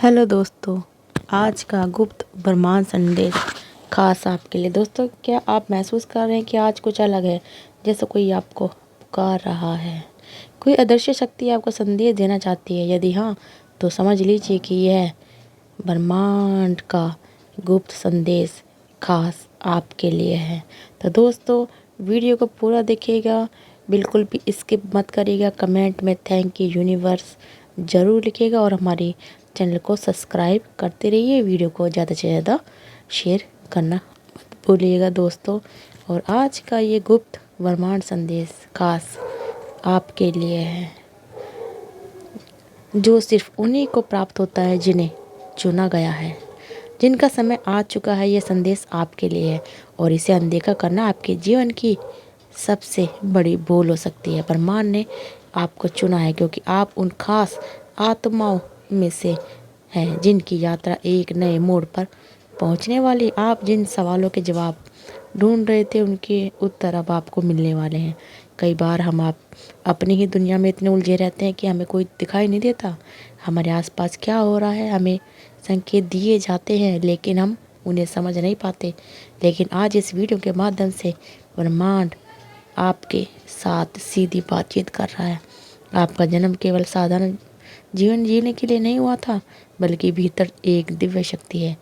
Hello दोस्तों, आज का गुप्त ब्रह्मांड संदेश खास आपके लिए। दोस्तों, क्या आप महसूस कर रहे हैं कि आज कुछ अलग है, जैसे कोई आपको पुकार रहा है? कोई अदृश्य शक्ति आपको संदेश देना चाहती है? यदि हाँ, तो समझ लीजिए कि यह ब्रह्मांड का गुप्त संदेश खास आपके लिए है। तो दोस्तों, वीडियो को पूरा देखिएगा, बिल्कुल भी स्किप मत करिएगा। कमेंट में थैंक यू यूनिवर्स ज़रूर लिखिएगा और हमारी चैनल को सब्सक्राइब करते रहिए। वीडियो को ज़्यादा से ज़्यादा शेयर करना मत भूलिएगा दोस्तों। और आज का ये गुप्त ब्रह्मांड संदेश खास आपके लिए है, जो सिर्फ उन्हीं को प्राप्त होता है जिन्हें चुना गया है, जिनका समय आ चुका है। यह संदेश आपके लिए है और इसे अनदेखा करना आपके जीवन की सबसे बड़ी भूल हो सकती है। ब्रह्मांड ने आपको चुना है क्योंकि आप उन खास आत्माओं में से हैं जिनकी यात्रा एक नए मोड़ पर पहुंचने वाली। आप जिन सवालों के जवाब ढूंढ रहे थे, उनके उत्तर अब आपको मिलने वाले हैं। कई बार हम अपनी ही दुनिया में इतने उलझे रहते हैं कि हमें कोई दिखाई नहीं देता। हमारे आसपास क्या हो रहा है हमें संकेत दिए जाते हैं, लेकिन हम उन्हें समझ नहीं पाते। लेकिन आज इस वीडियो के माध्यम से ब्रह्मांड आपके साथ सीधी बातचीत कर रहा है। आपका जन्म केवल साधारण जीवन जीने के लिए नहीं हुआ था, बल्कि भीतर एक दिव्य शक्ति है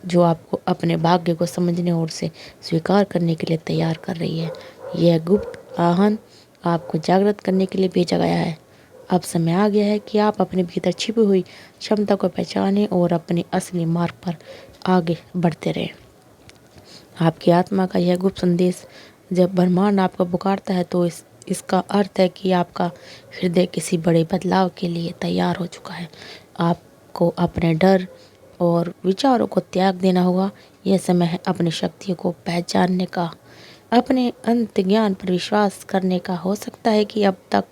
जो आपको अपने भाग्य को समझने और उसे स्वीकार करने के लिए तैयार कर रही है। यह गुप्त आह्वान आपको जागृत करने के लिए भेजा गया है। अब समय आ गया है कि आप अपने भीतर छिपी हुई क्षमता को पहचानें और अपने असली मार्ग पर आगे बढ़ते रहें। आपकी आत्मा का यह गुप्त संदेश जब ब्रह्मांड आपको पुकारता है, तो इसका अर्थ है कि आपका हृदय किसी बड़े बदलाव के लिए तैयार हो चुका है। आपको अपने डर और विचारों को त्याग देना होगा। यह समय है अपनी शक्तियों को पहचानने का, अपने अंत ज्ञान पर विश्वास करने का। हो सकता है कि अब तक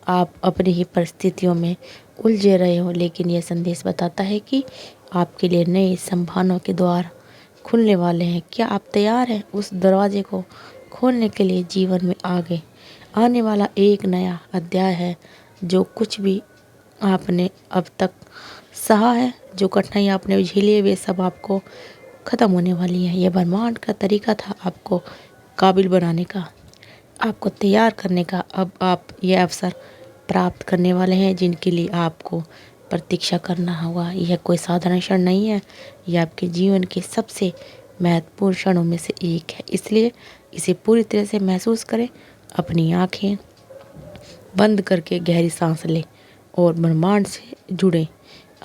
आप अपनी ही परिस्थितियों में उलझे रहे हो, लेकिन यह संदेश बताता है कि आपके लिए नए संभावनाओं के द्वार खुलने वाले हैं। क्या आप तैयार हैं उस दरवाजे को खोलने के लिए? जीवन में आगे आने वाला एक नया अध्याय है। जो कुछ भी आपने अब तक सहा है, जो कठिनाई आपने झेली है, वे सब आपको ख़त्म होने वाली है। यह ब्रह्मांड का तरीका था आपको काबिल बनाने का, आपको तैयार करने का। अब आप यह अवसर प्राप्त करने वाले हैं जिनके लिए आपको प्रतीक्षा करना होगा। यह कोई साधारण क्षण नहीं है, यह आपके जीवन के सबसे महत्वपूर्ण क्षणों में से एक है। इसलिए इसे पूरी तरह से महसूस करें। अपनी आँखें बंद करके गहरी सांस लें और ब्रह्मांड से जुड़ें।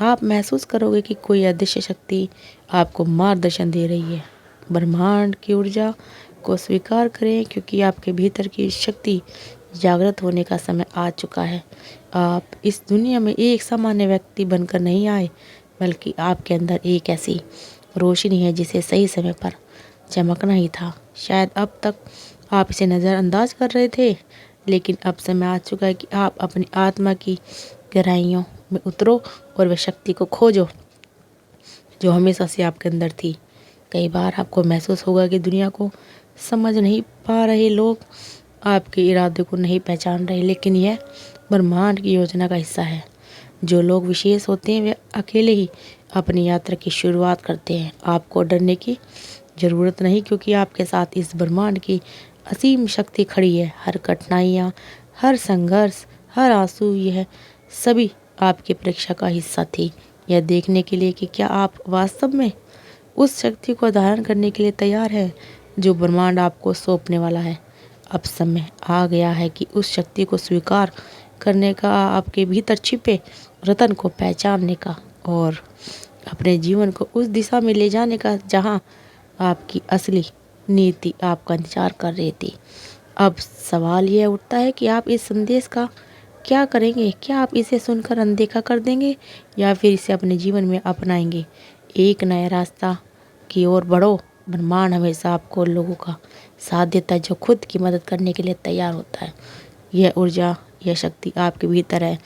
आप महसूस करोगे कि कोई अदृश्य शक्ति आपको मार्गदर्शन दे रही है। ब्रह्मांड की ऊर्जा को स्वीकार करें, क्योंकि आपके भीतर की शक्ति जागृत होने का समय आ चुका है। आप इस दुनिया में एक सामान्य व्यक्ति बनकर नहीं आए, बल्कि आपके अंदर एक ऐसी रोशनी है जिसे सही समय पर चमकना ही था। शायद अब तक आप इसे नज़रअंदाज कर रहे थे, लेकिन अब समय आ चुका है कि आप अपनी आत्मा की गहराइयों में उतरो और वह शक्ति को खोजो जो हमेशा से आपके अंदर थी। कई बार आपको महसूस होगा कि दुनिया को समझ नहीं पा रहे लोग आपके इरादे को नहीं पहचान रहे, लेकिन यह ब्रह्मांड की योजना का हिस्सा है। जो लोग विशेष होते हैं वे अकेले ही अपनी यात्रा की शुरुआत करते हैं। आपको डरने की ज़रूरत नहीं, क्योंकि आपके साथ इस ब्रह्मांड की असीम शक्ति खड़ी है। हर कठिनाइयाँ, हर संघर्ष, हर आंसू, यह सभी आपकी परीक्षा का हिस्सा थी, यह देखने के लिए कि क्या आप वास्तव में उस शक्ति को धारण करने के लिए तैयार हैं जो ब्रह्मांड आपको सौंपने वाला है। अब समय आ गया है कि उस शक्ति को स्वीकार करने का, आपके भीतर छिपे रतन को पहचानने का और अपने जीवन को उस दिशा में ले जाने का जहां आपकी असली नीति आपका इंतजार कर रही थी। अब सवाल यह उठता है कि आप इस संदेश का क्या करेंगे? क्या आप इसे सुनकर अनदेखा कर देंगे या फिर इसे अपने जीवन में अपनाएंगे? एक नया रास्ता की ओर बढ़ो। ब्रह्मांड हमेशा आपको लोगों का साथ देता है जो खुद की मदद करने के लिए तैयार होता है। यह ऊर्जा, यह शक्ति आपके भीतर है।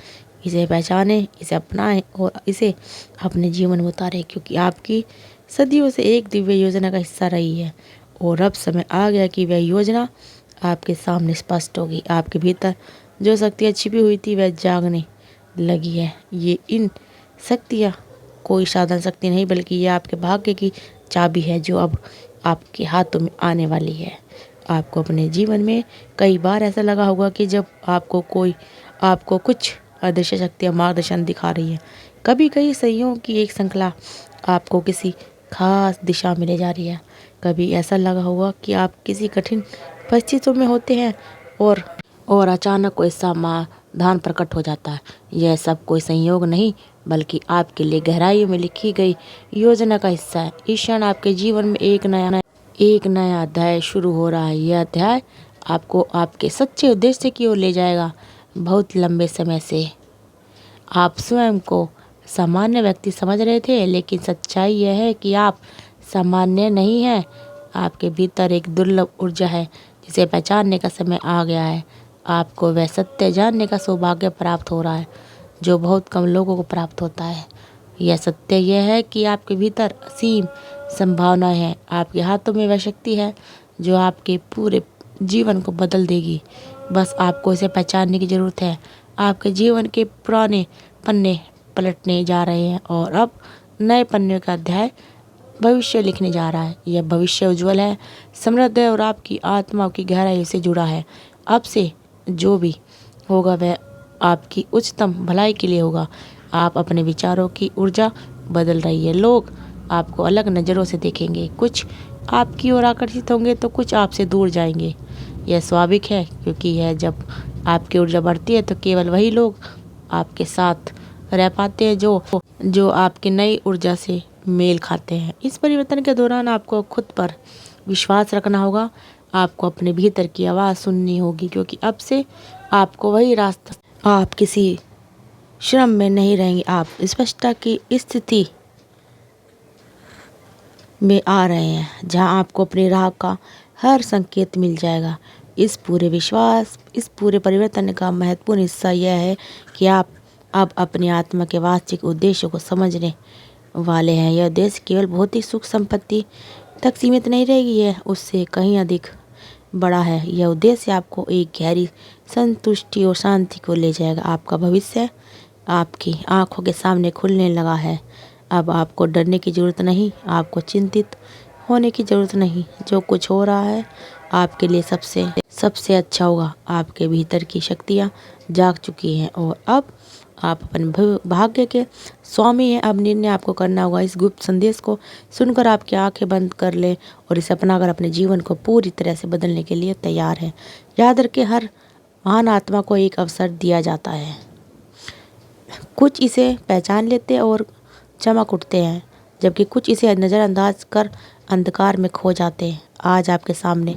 इसे पहचानें, इसे अपनाएं और इसे अपने जीवन में उतारें, क्योंकि आपकी सदियों से एक दिव्य योजना का हिस्सा रही है और अब समय आ गया कि वह योजना आपके सामने स्पष्ट होगी। आपके भीतर जो शक्तियाँ छिपी हुई थी वह जागने लगी है। ये इन शक्तियाँ कोई साधन शक्ति नहीं, बल्कि ये आपके भाग्य की चाबी है जो अब आपके हाथों में आने वाली है। आपको अपने जीवन में कई बार ऐसा लगा होगा कि जब आपको कुछ अदृश्य शक्तियाँ मार्गदर्शन दिखा रही है। कभी कई सदियों की एक श्रृंखला आपको किसी खास दिशा में ले जा रही है। कभी ऐसा लगा होगा कि आप किसी कठिन परिस्थितियों में होते हैं और अचानक कोई समाधान प्रकट हो जाता है। यह सब कोई संयोग नहीं, बल्कि आपके लिए गहराइयों में लिखी गई योजना का हिस्सा है। इस क्षण आपके जीवन में एक नया अध्याय शुरू हो रहा है। यह अध्याय आपको आपके सच्चे उद्देश्य की ओर ले जाएगा। बहुत लंबे समय से आप स्वयं को सामान्य व्यक्ति समझ रहे थे, लेकिन सच्चाई यह है कि आप सामान्य नहीं हैं। आपके भीतर एक दुर्लभ ऊर्जा है जिसे पहचानने का समय आ गया है। आपको वह सत्य जानने का सौभाग्य प्राप्त हो रहा है जो बहुत कम लोगों को प्राप्त होता है। यह सत्य यह है कि आपके भीतर असीम संभावनाएं हैं। आपके हाथों में वह शक्ति है जो आपके पूरे जीवन को बदल देगी। बस आपको इसे पहचानने की ज़रूरत है। आपके जीवन के पुराने पन्ने पलटने जा रहे हैं और अब नए पन्ने का अध्याय भविष्य लिखने जा रहा है। यह भविष्य उज्जवल है, समृद्ध है और आपकी आत्मा की गहराई से जुड़ा है। अब से जो भी होगा वह आपकी उच्चतम भलाई के लिए होगा। आप अपने विचारों की ऊर्जा बदल रही है। लोग आपको अलग नज़रों से देखेंगे, कुछ आपकी ओर आकर्षित होंगे तो कुछ आपसे दूर जाएंगे। यह स्वाभाविक है, क्योंकि यह जब आपकी ऊर्जा बढ़ती है तो केवल वही लोग आपके साथ रह पाते हैं जो आपकी नई ऊर्जा से मेल खाते हैं। इस परिवर्तन के दौरान आपको खुद पर विश्वास रखना होगा। आपको अपने भीतर की आवाज़ सुननी होगी, क्योंकि अब से आपको वही रास्ता। आप किसी श्रम में नहीं रहेंगे, आप स्पष्टता की स्थिति में आ रहे हैं जहां आपको अपनी राह का हर संकेत मिल जाएगा। इस पूरे परिवर्तन का महत्वपूर्ण हिस्सा यह है कि आप अब अपनी आत्मा के वास्तविक उद्देश्य को समझने वाले हैं। यह उद्देश्य केवल भौतिक सुख संपत्ति तक सीमित नहीं रहेगी, यह उससे कहीं अधिक बड़ा है। यह उद्देश्य आपको एक गहरी संतुष्टि और शांति को ले जाएगा। आपका भविष्य आपकी आंखों के सामने खुलने लगा है। अब आपको डरने की ज़रूरत नहीं, आपको चिंतित होने की ज़रूरत नहीं। जो कुछ हो रहा है आपके लिए सबसे अच्छा होगा। आपके भीतर की शक्तियाँ जाग चुकी हैं और अब आप अपने भाग्य के स्वामी हैं। अब निर्णय आपको करना होगा। इस गुप्त संदेश को सुनकर आपकी आंखें बंद कर लें और इसे अपनाकर अपने जीवन को पूरी तरह से बदलने के लिए तैयार हैं। याद रखें, हर महान आत्मा को एक अवसर दिया जाता है। कुछ इसे पहचान लेते और चमक उठते हैं, जबकि कुछ इसे नज़रअंदाज कर अंधकार में खो जाते हैं। आज आपके सामने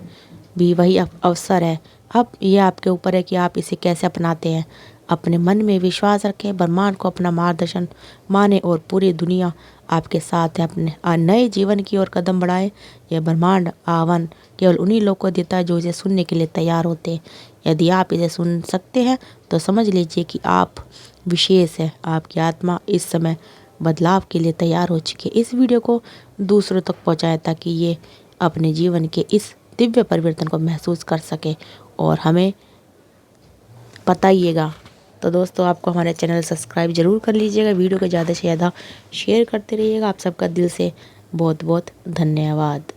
भी वही अवसर है। अब यह आपके ऊपर है कि आप इसे कैसे अपनाते हैं। अपने मन में विश्वास रखें, ब्रह्मांड को अपना मार्गदर्शन माने और पूरी दुनिया आपके साथ है। अपने नए जीवन की ओर कदम बढ़ाएं। यह ब्रह्मांड आह्वान केवल उन्हीं लोगों को देता है जो इसे सुनने के लिए तैयार होते हैं। यदि आप इसे सुन सकते हैं तो समझ लीजिए कि आप विशेष है। आपकी आत्मा इस समय बदलाव के लिए तैयार हो चुकी है। इस वीडियो को दूसरों तक पहुंचाएं ताकि ये अपने जीवन के इस दिव्य परिवर्तन को महसूस कर सके और हमें बताइएगा। तो दोस्तों, आपको हमारे चैनल सब्सक्राइब जरूर कर लीजिएगा। वीडियो को ज़्यादा से ज़्यादा शेयर करते रहिएगा। आप सबका दिल से बहुत बहुत धन्यवाद।